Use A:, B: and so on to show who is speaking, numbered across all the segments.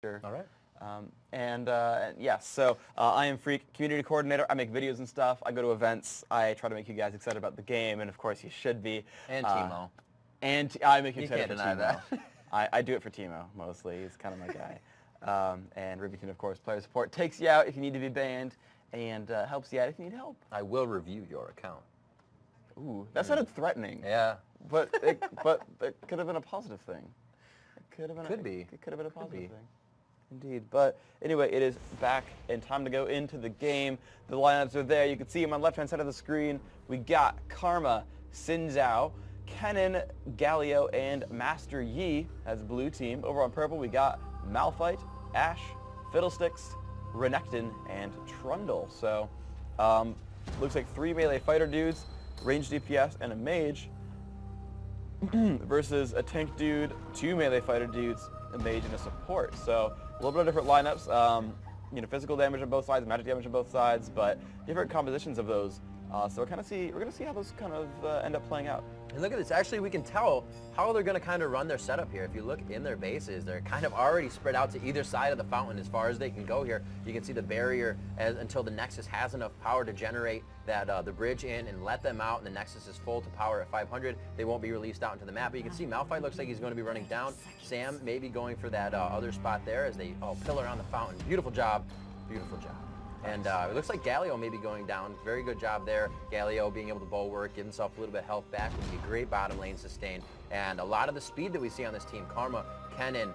A: Sure.
B: All right.
A: Yes, so I am Freak, community coordinator. I make videos and stuff. I go to events. I try to make you guys excited about the game, and of course you should be.
B: And Timo.
A: And I make you
B: You
A: excited
B: can't
A: for
B: deny
A: Timo.
B: that.
A: I do it for Timo, mostly. He's kind of my guy. And Rivington, of course, player support takes you out if you need to be banned, and helps you out if you need help.
B: I will review your account.
A: Ooh, that sounded threatening.
B: Yeah.
A: But it could have been a positive thing. It could have been. It could have been a positive thing. Indeed. But anyway, it is back and time to go into the game. The lineups are there. You can see them on the left-hand side of the screen. We got Karma, Xin Zhao, Kennen, Galio, and Master Yi as blue team. Over on purple, we got Malphite, Ashe, Fiddlesticks, Renekton, and Trundle. So, looks like 3 melee fighter dudes, range DPS, and a mage versus a tank dude, 2 melee fighter dudes, a mage, and a support. So a little bit of different lineups. You know, physical damage on both sides, magic damage on both sides, but different compositions of those. So we're gonna see how those kind of end up playing out.
B: And look at this. Actually, we can tell how they're going to kind of run their setup here. If you look in their bases, they're kind of already spread out to either side of the fountain as far as they can go here. You can see the barrier until the Nexus has enough power to generate that the bridge in and let them out, and the Nexus is full to power at 500. They won't be released out into the map. But you can see Malphite looks like he's going to be running down. Sam may be going for that other spot there as they pillar on the fountain. Beautiful job. Beautiful job. And it looks like Galio may be going down. Very good job there. Galio being able to bulwark, give himself a little bit of health back, would be a great bottom lane sustain. And a lot of the speed that we see on this team, Karma, Kennen,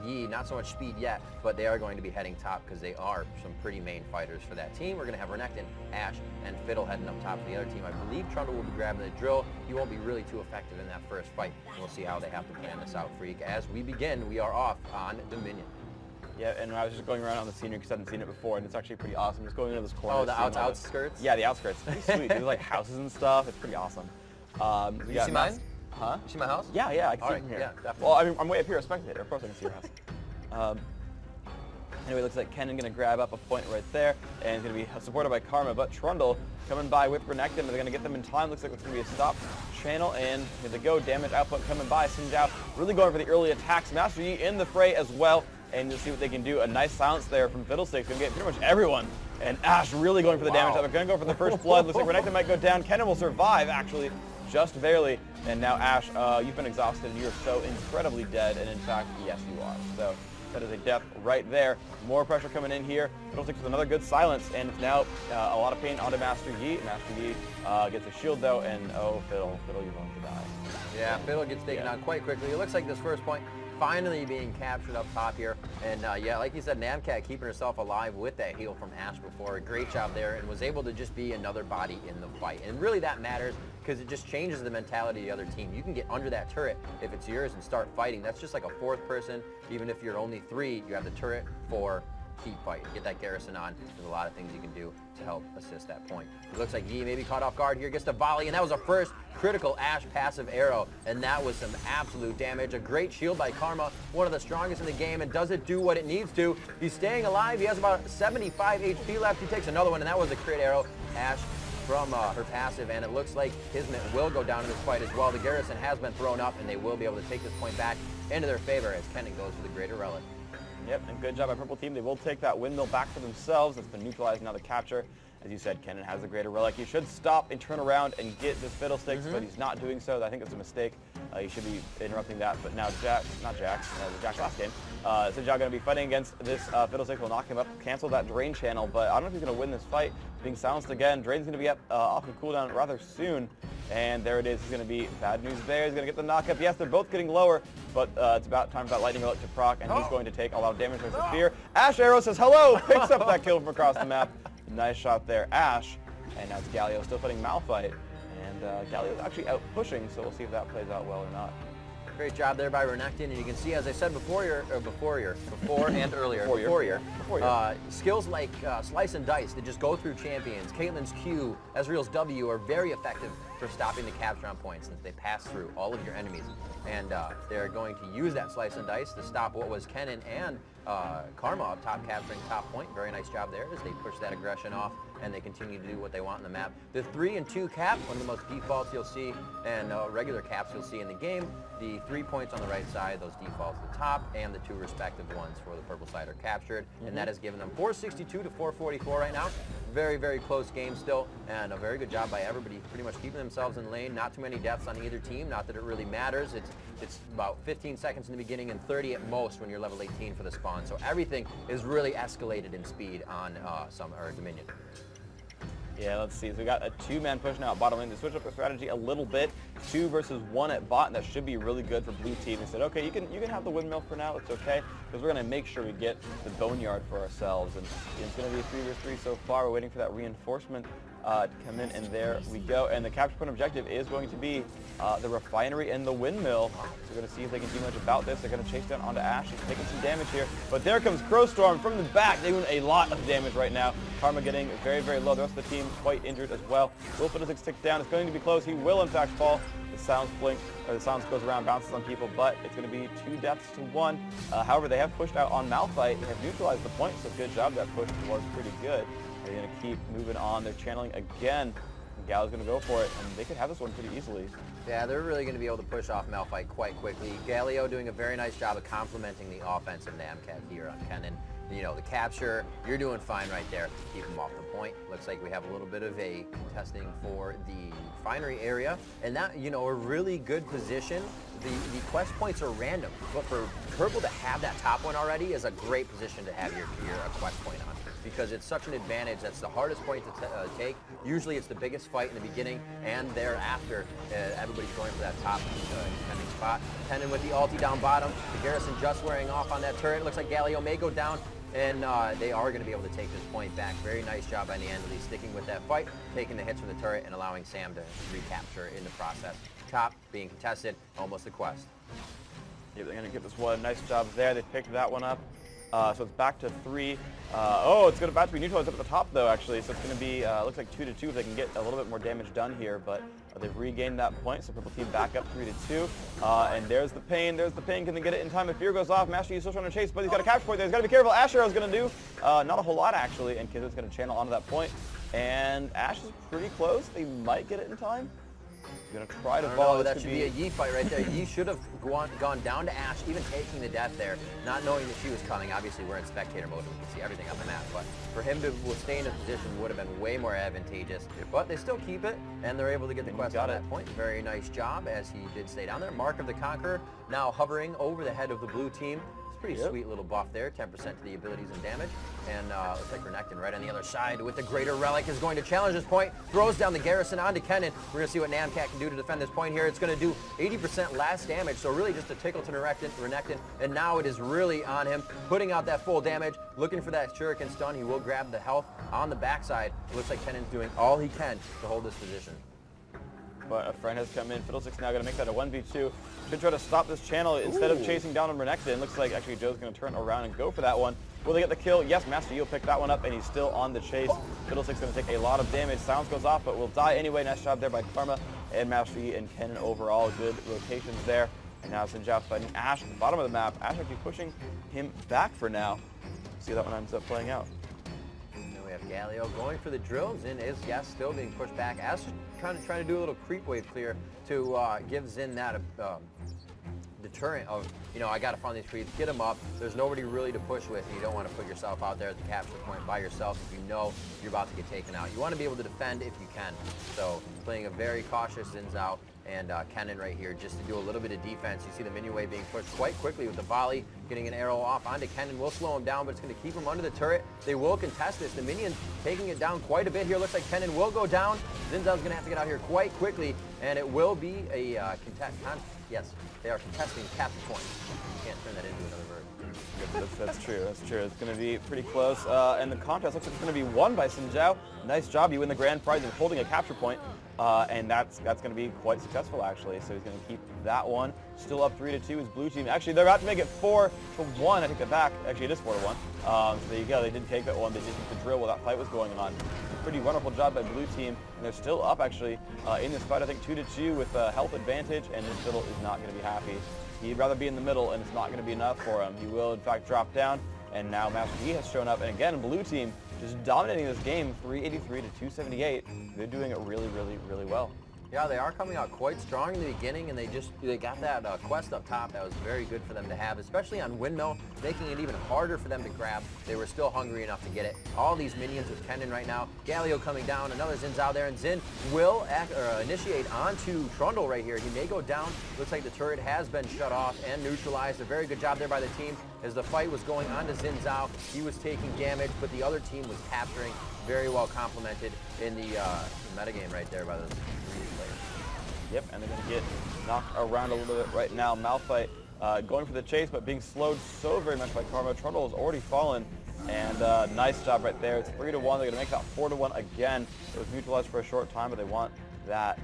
B: Yi, not so much speed yet, but they are going to be heading top because they are some pretty main fighters for that team. We're going to have Renekton, Ashe, and Fiddle heading up top for the other team. I believe Trundle will be grabbing the drill. He won't be really too effective in that first fight. We'll see how they have to plan this out, Freak. As we begin, we are off on Dominion.
A: Yeah, and I was just going around on the scenery because I hadn't seen it before, and it's actually pretty awesome. Just going into this corner.
B: Oh, the outskirts?
A: Yeah, the outskirts. It's pretty sweet. There's like houses and stuff. It's pretty awesome.
B: You see mine?
A: Huh?
B: You see my house?
A: Yeah, I can see it from here. Yeah, definitely. Well, I mean, I'm way up here, a spectator. Of course I can see your house. Anyway, looks like Kennen going to grab up a point right there, and he's going to be supported by Karma, but Trundle coming by with Renekton. They're going to get them in time. Looks like it's going to be a stop channel, and here they go. Damage output coming by. Xin Zhao really going for the early attacks. Master Yi in the fray as well, and you'll see what they can do. A nice silence there from Fiddlesticks. Going to get pretty much everyone. And Ashe really going for the damage. They're going to go for the first blood. Looks like Renekton might go down. Kennen will survive, actually, just barely. And now, Ashe, you've been exhausted. You're so incredibly dead, and in fact, yes, you are. So that is a death right there. More pressure coming in here. Fiddlesticks with another good silence, and it's now a lot of pain onto Master Yi. Master Yi gets a shield, though, and oh, Fiddle, you're going to die.
B: Yeah, Fiddle gets taken out quite quickly. It looks like this first point finally being captured up top here. And yeah, like you said, Namcat keeping herself alive with that heal from Ashe before. A great job there, and was able to just be another body in the fight. And really that matters because it just changes the mentality of the other team. You can get under that turret if it's yours and start fighting. That's just like a fourth person. Even if you're only 3, you have the turret for keep fighting. Get that garrison on. There's a lot of things you can do to help assist that point. It looks like Yi may be caught off guard here. Gets the volley, and that was a first critical Ashe passive arrow, and that was some absolute damage. A great shield by Karma, one of the strongest in the game, and does it do what it needs to. He's staying alive. He has about 75 HP left. He takes another one, and that was a crit arrow. Ashe from her passive, and it looks like Kismet will go down in this fight as well. The garrison has been thrown up, and they will be able to take this point back into their favor as Kennen goes for the greater relic.
A: Yep, and good job by Purple Team. They will take that windmill back for themselves. It's been neutralized now, the capture. As you said, Kennen has the greater relic. He should stop and turn around and get this Fiddlesticks, but he's not doing so. I think it's a mistake. He should be interrupting that. But now Jax last game. Xin Zhao going to be fighting against this Fiddlesticks. Will knock him up, cancel that drain channel. But I don't know if he's going to win this fight. Being silenced again. Drain's going to be up off of cooldown rather soon. And there it is. It's going to be bad news there. He's going to get the knockup. Yes, they're both getting lower, but it's about time for that lightning relic to proc, and he's going to take a lot of damage with the spear. Ashe Arrow says hello, picks up that kill from across the map. Nice shot there, Ashe. And now it's Galio still fighting Malphite. And Galio's actually out pushing, so we'll see if that plays out well or not.
B: Great job there by Renekton, and you can see, as I said before and earlier, skills like Slice and Dice that just go through champions. Caitlyn's Q, Ezreal's W are very effective for stopping the capture on point since they pass through all of your enemies. And they're going to use that Slice and Dice to stop what was Kennen and Karma up top capturing top point. Very nice job there as they push that aggression off. and they continue to do what they want in the map. The 3 and 2 cap, one of the most defaults you'll see, and regular caps you'll see in the game. The 3 points on the right side, those defaults at the top, and the 2 respective ones for the purple side are captured, and that has given them 462 to 444 right now. Very, very close game still, and a very good job by everybody pretty much keeping themselves in lane. Not too many deaths on either team, not that it really matters. It's about 15 seconds in the beginning and 30 at most when you're level 18 for the spawn. So everything is really escalated in speed on Dominion.
A: Yeah, let's see. So we got a 2-man push now at bottom lane. They switch up their strategy a little bit. 2 versus 1 at bot, and that should be really good for blue team. They said, okay, you can have the windmill for now. It's okay, because we're going to make sure we get the boneyard for ourselves. And it's going to be a 3 versus 3 so far. We're waiting for that reinforcement to come in, and there we go. And the capture point objective is going to be the refinery and the windmill. So we're going to see if they can do much about this. They're going to chase down onto Ash. He's taking some damage here. But there comes Crowstorm from the back, doing a lot of damage right now. Karma getting very, very low. The rest of the team quite injured as well. Wilfred doesn't stick down. It's going to be close. He will, in fact, fall. The sounds blink, or the sounds goes around, bounces on people, but it's going to be 2 deaths to 1. However, they have pushed out on Malphite. They have neutralized the point, so good job. That push was pretty good. They're going to keep moving on. They're channeling again. Gallo's going to go for it, and they could have this one pretty easily.
B: Yeah, they're really going to be able to push off Malphite quite quickly. Galio doing a very nice job of complementing the offensive Namcat here on Kennen. You know, the capture, you're doing fine right there. Keep them off the point. Looks like we have a little bit of a contesting for the refinery area. And that, you know, a really good position. The quest points are random, but for Purple to have that top one already is a great position to have your quest point on, because it's such an advantage. That's the hardest point to take. Usually it's the biggest fight in the beginning, and thereafter everybody's going for that top defending spot. Kennen with the ulti down bottom. The Garrison just wearing off on that turret. It looks like Galio may go down, and they are going to be able to take this point back. Very nice job by Neandali sticking with that fight, taking the hits from the turret, and allowing Sam to recapture in the process. Top being contested, almost a quest.
A: Yeah, they're going to get this one. Nice job there. They picked that one up. So it's back to 3. Oh, it's about to be neutralized up at the top, though, actually. So it's going to be, looks like 2 to 2 if they can get a little bit more damage done here. But they've regained that point, so Purple Team back up 3 to 2. And there's the pain. There's the pain. Can they get it in time? If Fear goes off, Master Yi's still trying to chase, but he's got a capture point there. He's got to be careful. Ash Arrow's going to do not a whole lot, actually. And Kizit's going to channel onto that point. And Ash is pretty close. They might get it in time. He's going to try to follow.
B: That should be a Yi fight right there. Yi should have gone down to Ash, even taking the death there, not knowing that she was coming. Obviously, we're in spectator mode, and we can see everything on the map. But for him to stay in his position would have been way more advantageous. But they still keep it, and they're able to get the quest on that point. Very nice job, as he did stay down there. Mark of the Conqueror now hovering over the head of the blue team. Pretty sweet little buff there, 10% to the abilities and damage. And looks like Renekton right on the other side with the Greater Relic is going to challenge this point. Throws down the Garrison onto Kennen. We're going to see what Namcat can do to defend this point here. It's going to do 80% less damage, so really just a tickle to Renekton. And now it is really on him, putting out that full damage, looking for that Shuriken stun. He will grab the health on the backside. It looks like Kennen's doing all he can to hold this position.
A: But a friend has come in. Fiddlestick's now going to make that a 1v2. Should try to stop this channel instead of chasing down on Renekton. Looks like actually Joe's going to turn around and go for that one. Will they get the kill? Yes, Master Yi will pick that one up, and he's still on the chase. Fiddlestick's going to take a lot of damage. Silence goes off, but will die anyway. Nice job there by Karma and Master Yi and Kennen overall. Good rotations there. And now Sinjao fighting Ash at the bottom of the map. Ash actually pushing him back for now. See how that one ends up playing out.
B: We have Galio going for the drills, and is still being pushed back. Ash trying to do a little creep wave clear to give Xin that deterrent of, you know, I got to find these creeps, get them up. There's nobody really to push with, and you don't want to put yourself out there at the capture point by yourself if you know you're about to get taken out. You want to be able to defend if you can. So playing a very cautious Xin Zhao and Kennen right here just to do a little bit of defense. You see the minion wave being pushed quite quickly with the volley, getting an arrow off onto Kennen. Will slow him down, but it's going to keep him under the turret. They will contest this. The minion taking it down quite a bit here. Looks like Kennen will go down. Xin Zhao's going to have to get out here quite quickly, and it will be a yes, they are contesting capture point. You can't turn that into another verb.
A: That's true. That's true. It's going to be pretty close. And the contest looks like it's going to be won by Sinjao. Nice job. You win the grand prize of holding a capture point. And that's going to be quite successful, actually. So he's going to keep that one. Still up 3 to 2 is blue team. Actually, they're about to make it 4 to 1. I take that back. Actually, it is 4 to 1. So there you go. They did take that one. They did hit the drill while that fight was going on. Pretty wonderful job by blue team. And they're still up, actually, in this fight. I think 2 to 2 with health advantage. And this Fiddle is not going to be happy. He'd rather be in the middle, and it's not going to be enough for him. He will, in fact, drop down. And now Master Yi has shown up. And again, blue team just dominating this game, 383 to 278. They're doing it really, really, really well.
B: Yeah, they are coming out quite strong in the beginning, and they got that quest up top that was very good for them to have, especially on Windmill, making it even harder for them to grab. They were still hungry enough to get it. All these minions with Kennen right now. Galio coming down, another Zin's out there, and Zin will initiate onto Trundle right here. He may go down. Looks like the turret has been shut off and neutralized. A very good job there by the team as the fight was going on to Xin Zhao. He was taking damage, but the other team was capturing. Very well complemented in the metagame right there by those three players.
A: Yep, and they're going to get knocked around a little bit right now. Malphite going for the chase, but being slowed so very much by Karma. Trundle has already fallen, and nice job right there. It's 3-1. They're going to make that 4-1 again. It was neutralized for a short time, but they want that.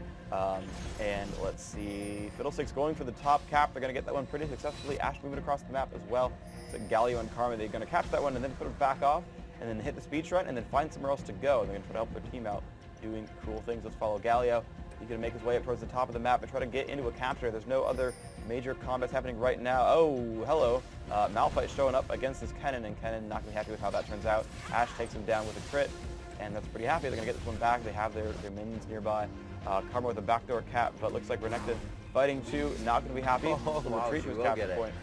A: And let's see, Fiddlesticks going for the top cap. They're going to get that one pretty successfully. Ash moving across the map as well. So Galio and Karma, they're going to catch that one and then put it back off, and then hit the speed shrine, and then find somewhere else to go. And they're going to try to help their team out doing cool things. Let's follow Galio. He's going to make his way up towards the top of the map and try to get into a capture. There's no other major combats happening right now. Oh, hello. Malphite showing up against this Kennen, and Kennen not going to be happy with how that turns out. Ash takes him down with a crit, and that's pretty happy. They're going to get this one back. They have their minions nearby. Karma with a backdoor cap, but looks like Renekton fighting too. Not going to be happy.
B: Oh,
A: The
B: wow,
A: retreat
B: she
A: to his
B: will
A: capture
B: get it.
A: point.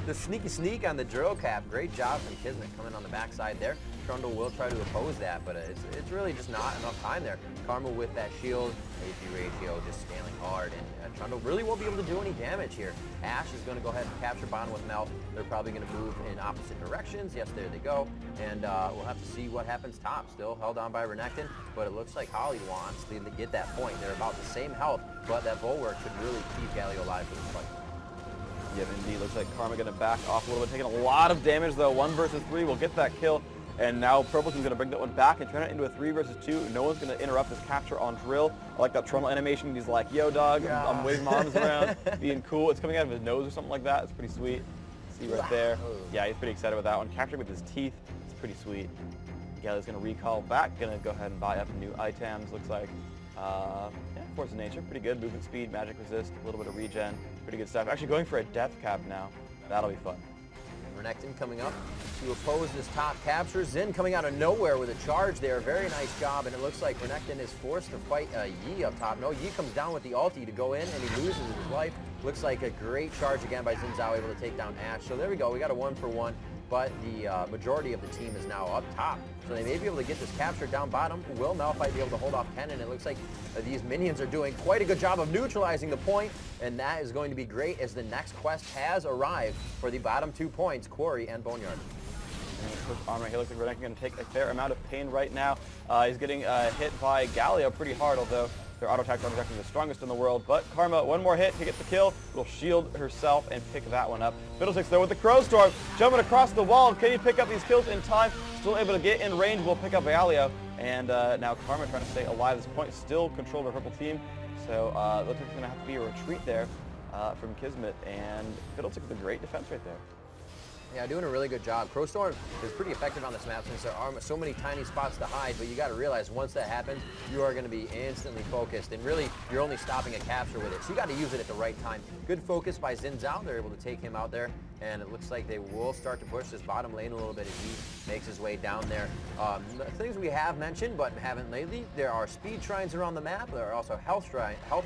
B: The sneaky sneak on the drill cap. Great job from Kismet coming on the backside there. Trundle will try to oppose that, but it's really just not enough time there. Karma with that shield, AP ratio just scaling hard, and Trundle really won't be able to do any damage here. Ash is going to go ahead and capture bottom with Mel. They're probably going to move in opposite directions. Yes, there they go. And we'll have to see what happens top. Still held on by Renekton, but it looks like Holly wants to get that point. They're about the same health, but that bulwark could really keep Galio alive for this fight.
A: Yep, indeed. Looks like Karma going to back off a little bit, taking a lot of damage though. 1 versus 3 will get that kill. And now Purple Team's going to bring that one back and turn it into a 3 versus 2. No one's going to interrupt his capture on Drill. I like that Trundle animation. He's like, yo, dog, I'm waving my arms around, being cool. It's coming out of his nose or something like that. It's pretty sweet. See right there. Yeah, he's pretty excited with that one. Capturing with his teeth. It's pretty sweet. Galio's going to recall back. Going to go ahead and buy up new items. Looks like, yeah, Force of Nature. Pretty good. Movement speed, magic resist, a little bit of regen. Pretty good stuff. Actually going for a death cap now. That'll be fun.
B: Renekton coming up to oppose this top capture. Zin coming out of nowhere with a charge there. Very nice job, and it looks like Renekton is forced to fight Yi up top. No, Yi comes down with the ulti to go in, and he loses his life. Looks like a great charge again by Xin Zhao, able to take down Ash. So there we go. We got a 1-for-1, but the majority of the team is now up top. So they may be able to get this capture down bottom. Will Malphite be able to hold off Kennen? It looks like these minions are doing quite a good job of neutralizing the point, and that is going to be great as the next quest has arrived for the bottom 2 points, Quarry and Boneyard.
A: Push on right here. Looks like Renekton going to take a fair amount of pain right now. He's getting hit by Galio pretty hard, although their auto attacks aren't exactly the strongest in the world. But Karma, one more hit to get the kill, will shield herself and pick that one up. Fiddlesticks though with the Crow Storm, jumping across the wall. Can he pick up these kills in time? Still able to get in range, will pick up Galio. And now Karma trying to stay alive at this point, still controlled by Purple Team. So looks like it's going to have to be a retreat there from Kismet. And Fiddlesticks with a great defense right there.
B: Yeah, doing a really good job. Crowstorm is pretty effective on this map since there are so many tiny spots to hide, but you got to realize once that happens, you are going to be instantly focused, and really, you're only stopping a capture with it, so you got to use it at the right time. Good focus by Xin Zhao. They're able to take him out there, and it looks like they will start to push this bottom lane a little bit as he makes his way down there. Things we have mentioned, but haven't lately, there are speed shrines around the map. There are also health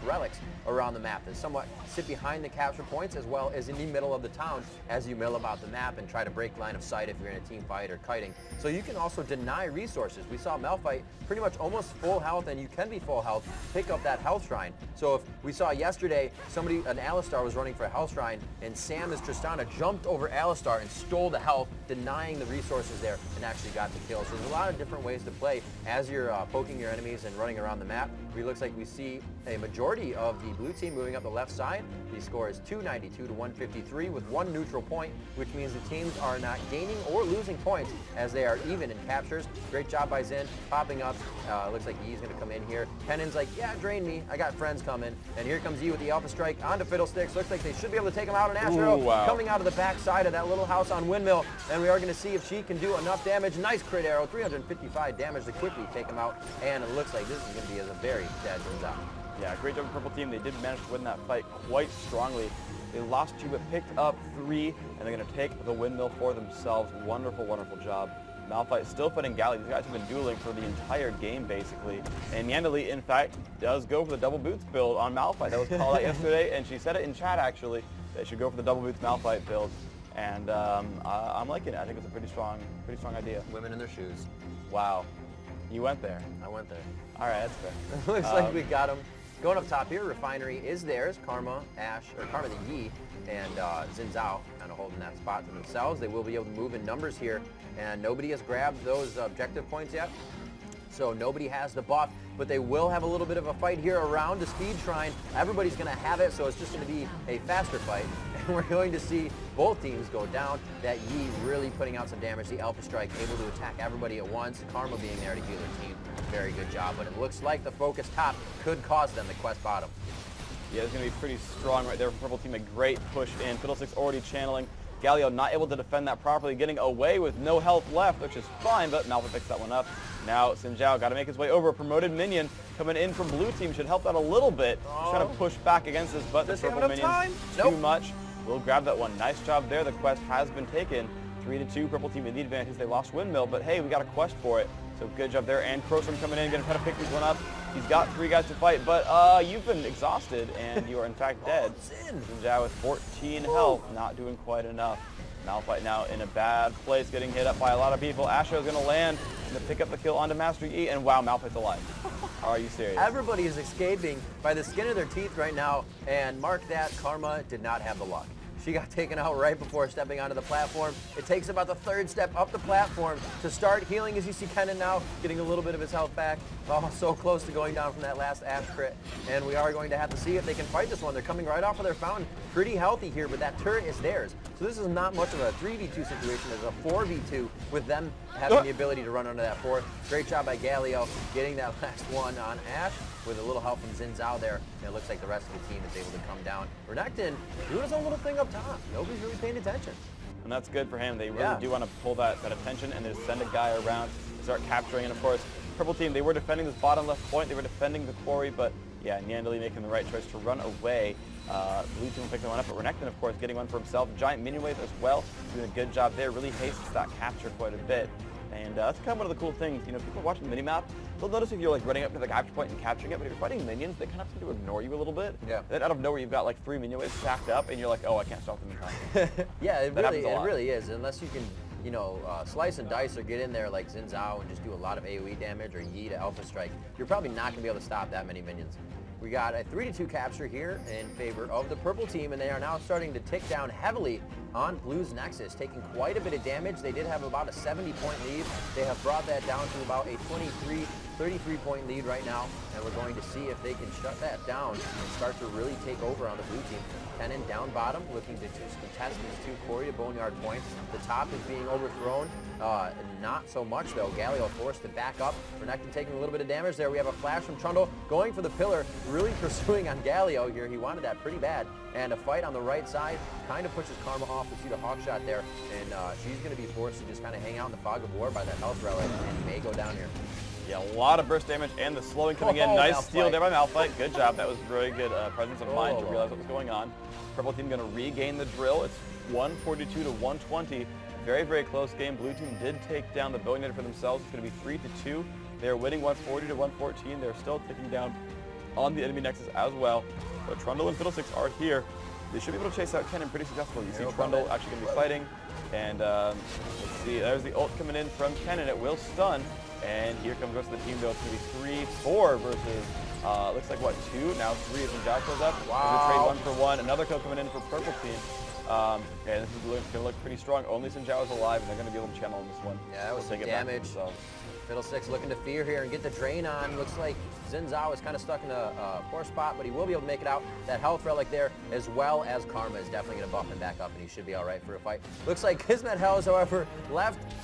B: relics around the map that somewhat sit behind the capture points as well as in the middle of the town as you mill about the map and try to break line of sight if you're in a team fight or kiting. So you can also deny resources. We saw Malphite pretty much almost full health, and you can be full health, pick up that health shrine. So if we saw yesterday, an Alistar was running for a health shrine, and Sam as Tristana jumped over Alistar and stole the health, denying the resources there, and actually got the kill. So there's a lot of different ways to play as you're poking your enemies and running around the map. It looks like we see a majority of the blue team moving up the left side. The score is 292 to 153 with 1 neutral point, which means the teams are not gaining or losing points as they are even in captures. Great job by Zen, popping up. Looks like Yi's going to come in here. Pennon's like, yeah, drain me. I got friends coming. And here comes Yi with the Alpha Strike onto Fiddlesticks. Looks like they should be able to take him out on Astro.
A: Wow.
B: Coming out of the back side of that little house on Windmill. And we are going to see if she can do enough damage. Nice crit arrow, 355 damage to quickly take him out. And it looks like this is going to be a very dead Zinzao.
A: Yeah, great job, Purple Team. They did manage to win that fight quite strongly. They lost 2 but picked up 3, and they're going to take the windmill for themselves. Wonderful, wonderful job Malphite still fighting Galley. These guys have been dueling for the entire game, basically. And Yandeli, in fact, does go for the double boots build on Malphite. That was called out yesterday, and she said it in chat, actually. They should go for the double boots Malphite build. And I'm liking it. I think it's a pretty strong idea.
B: Women in their shoes.
A: Wow. You went there.
B: I went there.
A: All right, that's fair.
B: Looks like we got them. Going up top here, Refinery is theirs. Karma, Karma the Yi, and Xin Zhao kind of holding that spot to themselves. They will be able to move in numbers here, and nobody has grabbed those objective points yet. So nobody has the buff, but they will have a little bit of a fight here around the Speed Shrine. Everybody's going to have it, so it's just going to be a faster fight. And we're going to see both teams go down. That Yi really putting out some damage. The Alpha Strike able to attack everybody at once. Karma being there to heal her team. Very good job, but it looks like the focus top could cause them the quest bottom.
A: Yeah, it's going to be pretty strong right there from Purple Team. A great push in. Fiddlesticks already channeling. Galio not able to defend that properly, getting away with no health left, which is fine, but Malphite picks that one up. Now Xin Zhao got to make his way over. A promoted minion coming in from Blue Team should help out a little bit. Just trying to push back against this, but the purple minion too much. We'll grab that one. Nice job there. The quest has been taken. 3-2, Purple Team in the advantage. They lost Windmill, but hey, we got a quest for it. So good job there. And Crowstrom coming in, going to try to pick this one up. He's got 3 guys to fight, but you've been exhausted, and you are in fact dead. Xin Zhao with 14 health, not doing quite enough. Malphite now in a bad place, getting hit up by a lot of people. Asho is going to land and to pick up the kill onto Master Yi, and wow, Malphite's alive. Are you serious?
B: Everybody is escaping by the skin of their teeth right now, and mark that, Karma did not have the luck. She got taken out right before stepping onto the platform. It takes about the 3rd step up the platform to start healing, as you see Kennen now getting a little bit of his health back. Oh, so close to going down from that last Ash crit. And we are going to have to see if they can fight this one. They're coming right off of their fountain. Pretty healthy here, but that turret is theirs. So this is not much of a 3v2 situation. It's a 4v2 with them having the ability to run under that 4th. Great job by Galio getting that last one on Ash with a little help from Xin Zhao there. And it looks like the rest of the team is able to come down. Renekton doing his own little thing up top. Nobody's really paying attention.
A: And that's good for him. They really do want to pull that attention and just send a guy around, start capturing. And of course, Purple Team, they were defending this bottom left point. They were defending the quarry, but yeah, Nyandali making the right choice to run away. Blue Team will pick that one up, but Renekton, of course, getting one for himself. Giant minion wave as well, doing a good job there. Really hastes that capture quite a bit. And that's kind of one of the cool things. You know, people watching the minimap, they'll notice if you're like running up to the capture point and capturing it, but if you're fighting minions, they kind of seem to ignore you a little bit. Yeah. Then out of nowhere, you've got like 3 minion waves stacked up, and you're like, oh, I can't stop them in time.
B: Yeah, it really is. Unless you can, you know, slice and dice or get in there like Xin Zhao and just do a lot of AoE damage, or Yi to Alpha Strike, you're probably not going to be able to stop that many minions. We got a 3-2 capture here in favor of the Purple Team, and they are now starting to tick down heavily on Blue's Nexus, taking quite a bit of damage. They did have about a 70-point lead. They have brought that down to about a 33-point lead right now, and we're going to see if they can shut that down and start to really take over on the Blue Team. Kennen down bottom, looking to contest these 2 Quarry to Boneyard points. The top is being overthrown. Not so much, though. Galio forced to back up. Renekton taking a little bit of damage there. We have a flash from Trundle going for the pillar, really pursuing on Galio here. He wanted that pretty bad. And a fight on the right side kind of pushes Karma off. We see the hawk shot there, and she's going to be forced to just kind of hang out in the fog of war by that health relic, and may go down here.
A: Yeah, a lot of burst damage and the slowing coming in. Nice steal there by Malphite. Good job. That was very good presence of mind to realize what was going on. Purple Team going to regain the drill. It's 142 to 120. Very, very close game. Blue Team did take down the Billionaire for themselves. It's going to be 3-2. They're winning 140 to 114. They're still ticking down on the enemy Nexus as well. But Trundle and Fiddlesticks are here. They should be able to chase out Kennen pretty successfully. You see Trundle actually going to be fighting. And let's see, there's the ult coming in from Kennen. It will stun. And here comes the rest of the team, though. It's going to be 3-4 versus, looks like, what, 2? Now 3 as Zhao goes up. Wow. Trade 1 for 1. Another kill coming in for Purple Team. And this is going to look pretty strong. Only Xin Zhao is alive, and they're going to be able to channel in this one.
B: Yeah, that was some damage. Fiddlesticks looking to fear here and get the drain on. Looks like Xin Zhao is kind of stuck in a poor spot, but he will be able to make it out. That health relic there, as well as Karma, is definitely going to buff him back up, and he should be all right for a fight. Looks like Kismet Hell is, however,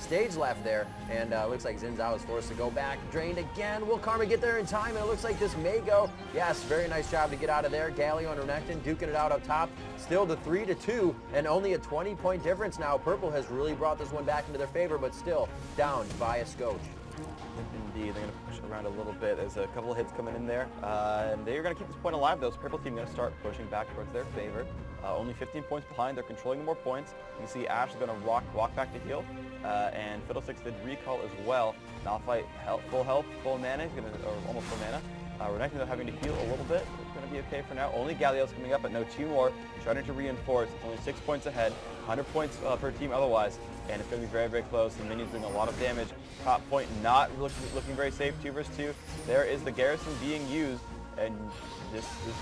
B: stage left there, and looks like Xin Zhao is forced to go back. Drained again. Will Karma get there in time? And it looks like this may go. Yes, very nice job to get out of there. Galio and Renekton duking it out up top. Still the 3-2, and only a 20-point difference now. Purple has really brought this one back into their favor, but still down by a scotch.
A: Indeed, they're going to push around a little bit. There's a couple of hits coming in there. And they're going to keep this point alive, though. So Purple Team going to start pushing back towards their favor. Only 15 points behind. They're controlling the more points. You can see Ash is going to walk back to heal. And Fiddlesticks did recall as well. Malphite, full health, full mana, or almost full mana. Renekton having to heal a little bit. It's going to be okay for now. Only Galio's coming up, but no 2 more. Trying to reinforce. It's only 6 points ahead. 100 points per team otherwise. And it's going to be very, very close. The minions doing a lot of damage. Top point not looking very safe. 2 versus 2. There is the garrison being used. And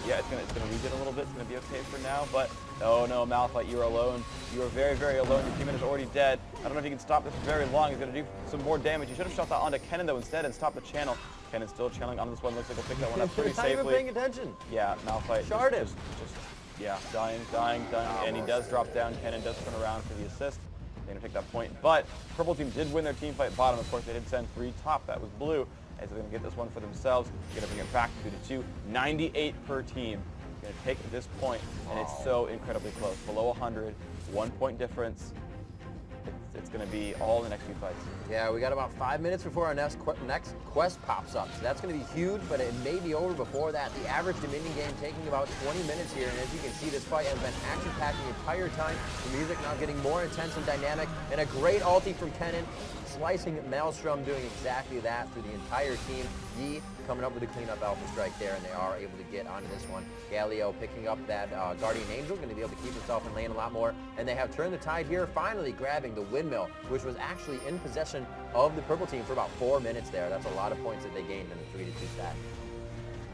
A: yeah, it's gonna regen a little bit. It's gonna be okay for now, but oh no, Malphite, you are alone. You are very, very alone. Your teammate is already dead. I don't know if you can stop this for very long. He's gonna do some more damage. You should have shot that onto Kennen though instead and stopped the channel. Kennen's still channeling onto this one. Looks like he'll pick that one up pretty safely.
B: Not even paying attention.
A: Yeah, Malphite.
B: Sharded.
A: Yeah, dying, and he does drop down. Kennen does turn around for the assist. They're gonna take that point, but purple team did win their team fight bottom. Of course, they did send 3 top. That was blue. As they're going to get this one for themselves. They're going to bring it back 2-2. 98 per team. Going to take this point, and it's so incredibly close. Below 100, 1 point difference. It's going to be all in the next few fights.
B: Yeah, we got about 5 minutes before our next quest pops up. So that's going to be huge, but it may be over before that. The average Dominion game taking about 20 minutes here, and as you can see, this fight has been action-packed the entire time. The music now getting more intense and dynamic, and a great ulti from Kennen, slicing Maelstrom, doing exactly that through the entire team. Yi coming up with a cleanup alpha strike there, and they are able to get onto this one. Galio picking up that Guardian Angel, going to be able to keep himself in lane a lot more, and they have turned the tide here, finally grabbing the windmill, which was actually in possession of the purple team for about 4 minutes there. That's a lot of points that they gained in the 3-2 stack.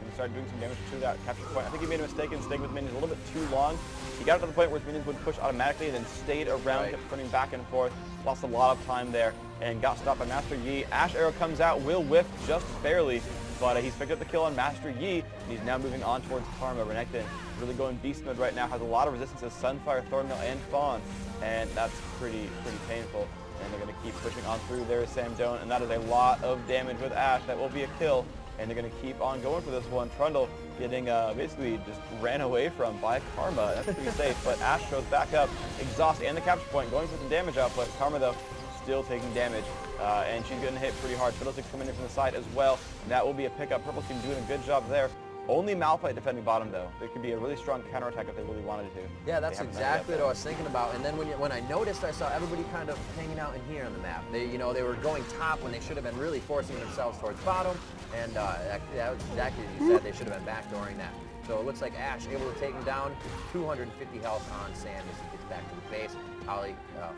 A: And he started doing some damage to that capture point. I think he made a mistake in staying with minions a little bit too long. He got to the point where his minions would push automatically and then stayed around, kept turning back and forth. Lost a lot of time there and got stopped by Master Yi. Ash Arrow comes out, will whiff just barely, but he's picked up the kill on Master Yi, and he's now moving on towards Karma. Renekton really going beast mode right now, has a lot of resistances, Sunfire, Thornmail, and Fawn, and that's pretty painful. And they're going to keep pushing on through. There's Sam Doan, and that is a lot of damage with Ash. That will be a kill, and they're going to keep on going for this one. Trundle getting basically just ran away from by Karma. That's pretty safe, but Ash shows back up, exhaust and the capture point, going for some damage output. Karma, though, still taking damage, and she's getting hit pretty hard. Fiddlesticks coming in from the side as well, and that will be a pickup. Purple team doing a good job there. Only Malphite defending bottom, though. There could be a really strong counterattack if they really wanted to.
B: Yeah, that's exactly what I was thinking about. And then when I noticed, I saw everybody kind of hanging out in here on the map. They were going top when they should have been really forcing themselves towards bottom. And that was exactly as you said. They should have been backdooring that. So it looks like Ash able to take him down. 250 health on Sam as he gets back to the base. Holly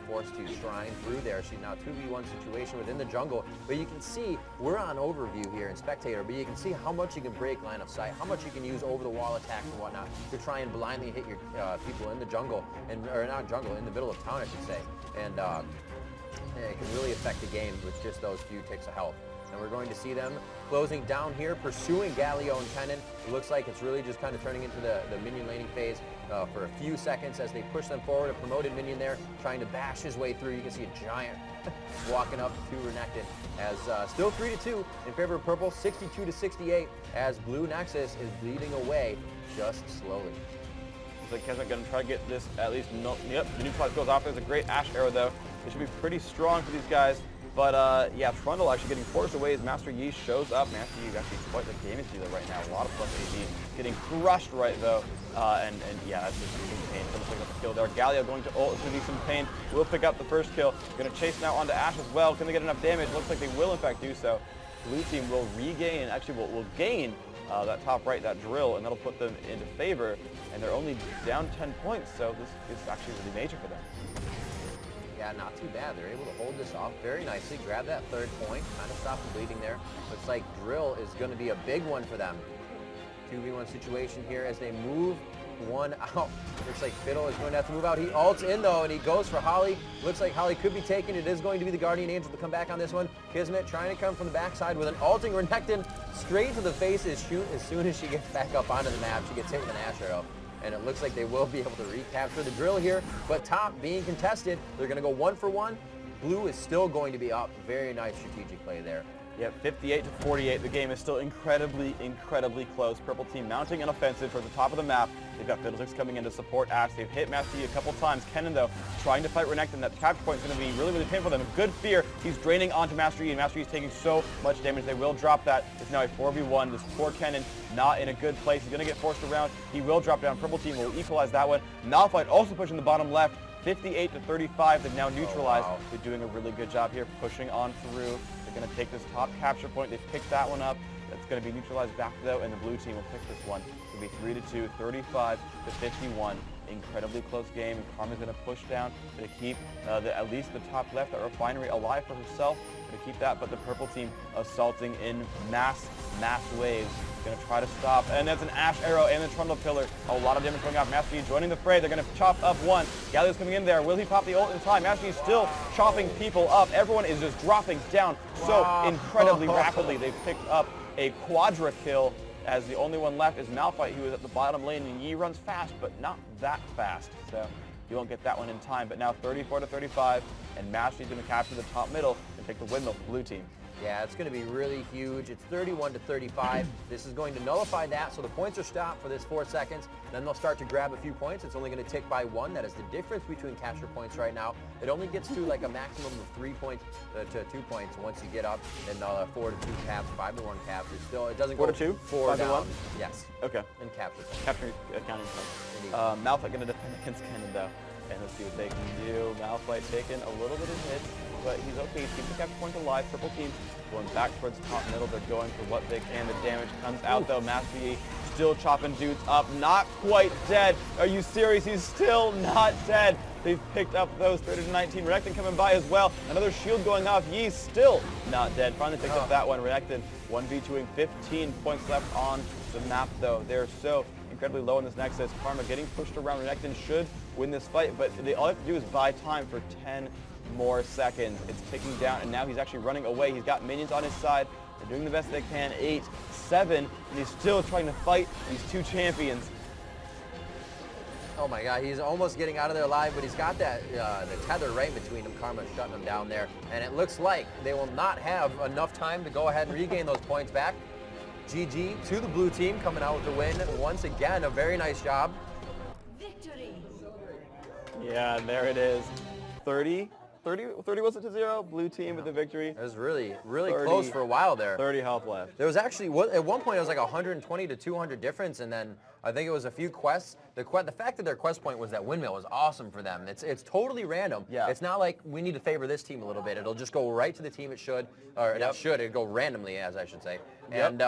B: forced to shrine through there. She's now 2v1 situation within the jungle. But you can see, we're on overview here in Spectator, but you can see how much you can break line of sight, how much you can use over the wall attacks and whatnot to try and blindly hit your people in the jungle, or not jungle, in the middle of town, I should say. And it can really affect the game with just those few ticks of health. And we're going to see them closing down here, pursuing Galio and Kennen. It looks like it's really just kind of turning into the minion laning phase for a few seconds as they push them forward. A promoted minion there trying to bash his way through. You can see a giant walking up to Renekton as still 3-2 in favor of purple, 62-68 as blue Nexus is bleeding away just slowly.
A: Looks like Keswick going to try to get this at least. Yep, the new plot goes off. There's a great Ash Arrow, though. It should be pretty strong for these guys. But yeah, Trundle actually getting forced away as Master Yi shows up. Master Yi actually quite the damage dealer right now. A lot of plus AD. Getting crushed right though. And yeah, that's just some pain. Trundle picking up the kill there. Galio going to ult. It's going to be some pain. Will pick up the first kill. Going to chase now onto Ash as well. Can they get enough damage? Looks like they will in fact do so. Blue team will regain, actually will gain that top right, that drill, and that'll put them into favor. And they're only down 10 points, so this is actually really major for them.
B: Yeah, not too bad. They're able to hold this off very nicely, grab that third point, kind of stop the bleeding there. Looks like drill is going to be a big one for them. 2v1 situation here as they move one out. Looks like Fiddle is going to have to move out. He ults in though, and he goes for Holly. Looks like Holly could be taken. It is going to be the Guardian Angel to come back on this one. Kismet trying to come from the backside with an ulting Renekton straight to the face as soon as she gets back up onto the map. She gets hit with an Ash Arrow. And it looks like they will be able to recapture the drill here. But top being contested, they're going to go 1 for 1. Blue is still going to be up. Very nice strategic play there
A: Yep, 58 to 48. The game is still incredibly, incredibly close. Purple team mounting an offensive towards the top of the map. They've got Fiddlesticks coming in to support Ash. They've hit Master Yi a couple times. Kennen, though, trying to fight Renekton. That capture point is going to be really, really painful for them. Good fear. He's draining onto Master Yi, and Master Yi is taking so much damage. They will drop that. It's now a 4v1. This poor Kennen not in a good place. He's going to get forced around. He will drop down. Purple team will equalize that one. Malphite also pushing the bottom left. 58 to 35. They've now neutralized.
B: Oh, wow.
A: They're doing a really good job here, pushing on through. They're going to take this top capture point. They've picked that one up. That's going to be neutralized back, though, and the blue team will pick this one. It'll be 3-2, 35 to 51. Incredibly close game, and Karma's going to push down to keep at least the top left, that refinery, alive for herself. Going to keep that, but the purple team assaulting in mass waves. Going to try to stop, and that's an Ash arrow and the Trundle pillar. A lot of damage going off. Master Yi joining the fray. They're going to chop up one. Galio's coming in there. Will he pop the ult in time? Master Yi still chopping people up. Everyone is just dropping down so incredibly rapidly. They've picked up a quadra kill, as the only one left is Malphite, who is at the bottom lane, and Yi runs fast, but not that fast. So you won't get that one in time. But now 34 to 35, and Master Yi's going to capture the top middle and take the windmill for blue team.
B: Yeah, it's going to be really huge. It's 31 to 35. This is going to nullify that, so the points are stopped for this 4 seconds. Then they'll start to grab a few points. It's only going to tick by 1. That is the difference between capture points right now. It only gets to like a maximum of 3 points to 2 points once you get up in 4 to 2 caps, 5 to 1 caps. It doesn't
A: 4
B: go
A: to 2,
B: 4
A: 5
B: down.
A: to 1.
B: Yes.
A: Okay.
B: And capture points.
A: Capture accounting points. Malphite going to defend against Kennen, though. And let's see what they can do. Malphite taking a little bit of hits, but he's okay. He's keeping the capture point alive. Purple team going back towards top middle. They're going for what they can. The damage comes out, though. Master Yi still chopping dudes up. Not quite dead. Are you serious? He's still not dead. They've picked up those 30 to 19. Renekton coming by as well. Another shield going off. Yi still not dead. Finally picked up that one. Renekton 1v2ing, 15 points left on the map, though. They're so incredibly low in this Nexus. Karma getting pushed around. Renekton should win this fight, but all they have to do is buy time for 10 more seconds. It's ticking down, and now he's actually running away. He's got minions on his side. They're doing the best they can. 8, 7, and he's still trying to fight these two champions.
B: Oh my God, he's almost getting out of there alive, but he's got that the tether right between them. Karma's shutting him down there, and it looks like they will not have enough time to go ahead and regain those points back. GG to the blue team, coming out with the win once again. A very nice job.
C: Victory.
A: Yeah, there it is. 30 was it to 0? Blue team with the victory.
B: It was really close for a while there.
A: 30 health left.
B: There was actually, at one point it was like 120 to 200 difference, and then I think it was a few quests. The fact that their quest point was that windmill was awesome for them. It's totally random.
A: Yeah.
B: It's not like we need to favor this team a little bit. It'll just go right to the team it should, or not should, it'll go randomly, as I should say. And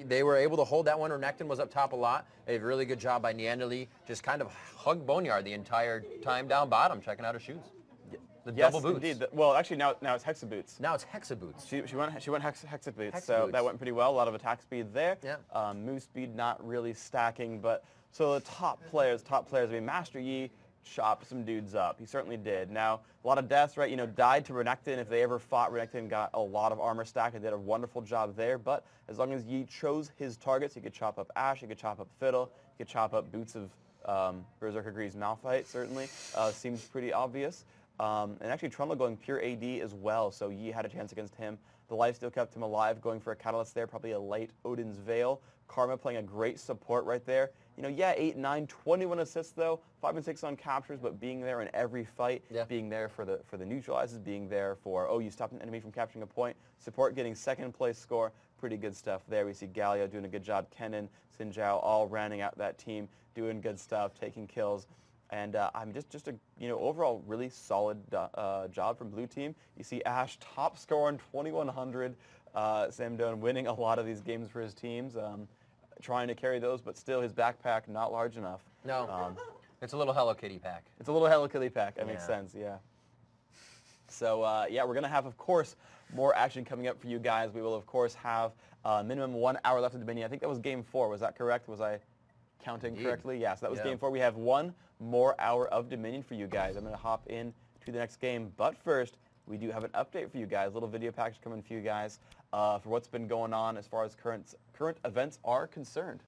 B: they were able to hold that one. Renekton was up top a lot. A really good job by Neanderly. Just kind of hugged Boneyard the entire time down bottom, checking out her shoes. The double boots.
A: Indeed. Well, actually, now it's Hexa boots.
B: Now it's Hexa boots.
A: She went Hexa boots,
B: Hexa
A: so
B: boots.
A: that went pretty well. A lot of attack speed there.
B: Yeah.
A: Move speed not really stacking, but so the top players. I mean, Master Yi chopped some dudes up. He certainly did. Now, a lot of deaths, right? You know, died to Renekton. If they ever fought, Renekton got a lot of armor stack and did a wonderful job there. But as long as Yi chose his targets, he could chop up Ashe, he could chop up Fiddle, he could chop up Boots of Berserker Grease Malphite, certainly. Seems pretty obvious. And actually Trundle going pure AD as well, so Yi had a chance against him. The lifesteal kept him alive, going for a catalyst there, probably a late Odin's Veil. Karma playing a great support right there. You know, yeah, 8, 9, 21 assists though, 5 and 6 on captures, but being there in every fight, being there for the neutralizes, being there for, oh, you stopped an enemy from capturing a point. Support getting second place score, pretty good stuff there. We see Galio doing a good job, Kennen, Xin Zhao all rounding out that team, doing good stuff, taking kills. And I'm just a, you know, overall really solid job from blue team. You see Ashe top score in 2100. Sam Doan winning a lot of these games for his teams, trying to carry those, but still his backpack not large enough.
B: No, it's a little Hello Kitty pack.
A: It's a little Hello Kitty pack. That makes sense. Yeah. So yeah, we're gonna have, of course, more action coming up for you guys. We will, of course, have minimum 1 hour left of Dominion. I think that was game 4. Was that correct? Was I counting correctly? Yeah, so that was game 4. We have 1 more hour of Dominion for you guys. I'm going to hop in to the next game. But first, we do have an update for you guys. A little video package coming for you guys for what's been going on as far as current events are concerned.